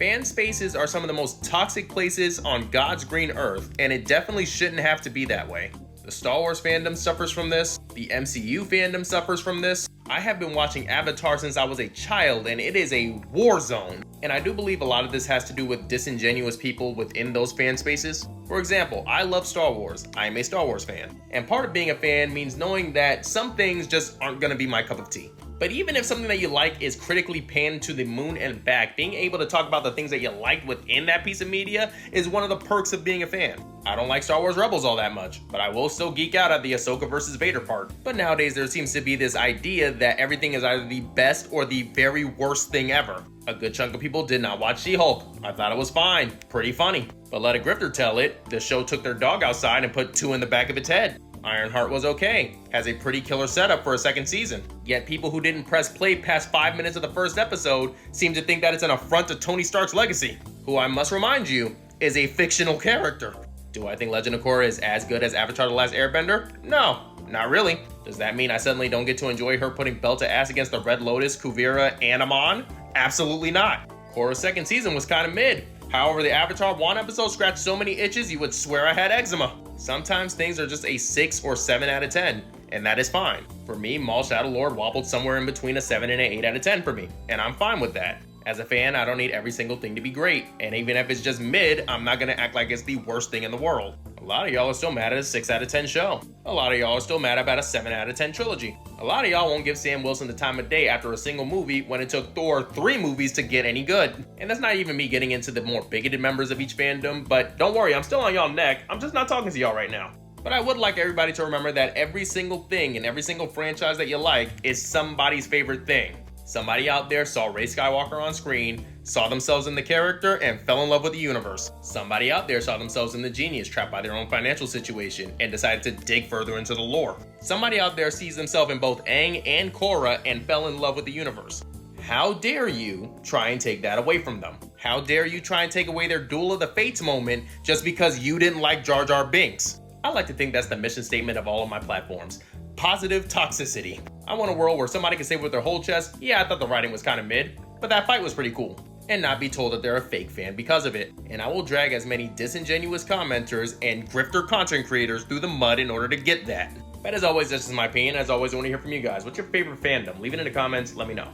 Fan spaces are some of the most toxic places on God's green earth, and it definitely shouldn't have to be that way. The Star Wars fandom suffers from this. The MCU fandom suffers from this. I have been watching Avatar since I was a child, and it is a war zone. And I do believe a lot of this has to do with disingenuous people within those fan spaces. For example, I love Star Wars. I am a Star Wars fan. And part of being a fan means knowing that some things just aren't gonna be my cup of tea. But even if something that you like is critically panned to the moon and back, being able to talk about the things that you liked within that piece of media is one of the perks of being a fan. I don't like Star Wars Rebels all that much, but I will still geek out at the Ahsoka versus Vader part. But nowadays there seems to be this idea that everything is either the best or the very worst thing ever. A good chunk of people did not watch She-Hulk. I thought it was fine, pretty funny. But let a grifter tell it, the show took their dog outside and put 2 in the back of its head. Ironheart was okay, has a pretty killer setup for a second season. Yet people who didn't press play past 5 minutes of the first episode seem to think that it's an affront to Tony Stark's legacy, who I must remind you, is a fictional character. Do I think Legend of Korra is as good as Avatar The Last Airbender? No, not really. Does that mean I suddenly don't get to enjoy her putting belt to ass against the Red Lotus, Kuvira, and Amon? Absolutely not. Korra's second season was kinda mid. However, the Avatar 1 episode scratched so many itches you would swear I had eczema. Sometimes things are just a 6 or 7 out of 10, and that is fine. For me, Maul Shadow Lord wobbled somewhere in between a 7 and an 8 out of 10 for me, and I'm fine with that. As a fan, I don't need every single thing to be great, and even if it's just mid, I'm not gonna act like it's the worst thing in the world. A lot of y'all are still mad at a 6 out of 10 show. A lot of y'all are still mad about a 7 out of 10 trilogy. A lot of y'all won't give Sam Wilson the time of day after a single movie when it took Thor 3 movies to get any good. And that's not even me getting into the more bigoted members of each fandom, but don't worry, I'm still on y'all neck. I'm just not talking to y'all right now. But I would like everybody to remember that every single thing in every single franchise that you like is somebody's favorite thing. Somebody out there saw Rey Skywalker on screen, saw themselves in the character, and fell in love with the universe. Somebody out there saw themselves in the genius trapped by their own financial situation and decided to dig further into the lore. Somebody out there sees themselves in both Aang and Korra and fell in love with the universe. How dare you try and take that away from them? How dare you try and take away their Duel of the Fates moment just because you didn't like Jar Jar Binks? I like to think that's the mission statement of all of my platforms. Positive toxicity. I want a world where somebody can say with their whole chest, yeah, I thought the writing was kind of mid, but that fight was pretty cool, and not be told that they're a fake fan because of it. And I will drag as many disingenuous commenters and grifter content creators through the mud in order to get that. But as always, this is my opinion. As always, I want to hear from you guys. What's your favorite fandom? Leave it in the comments, let me know.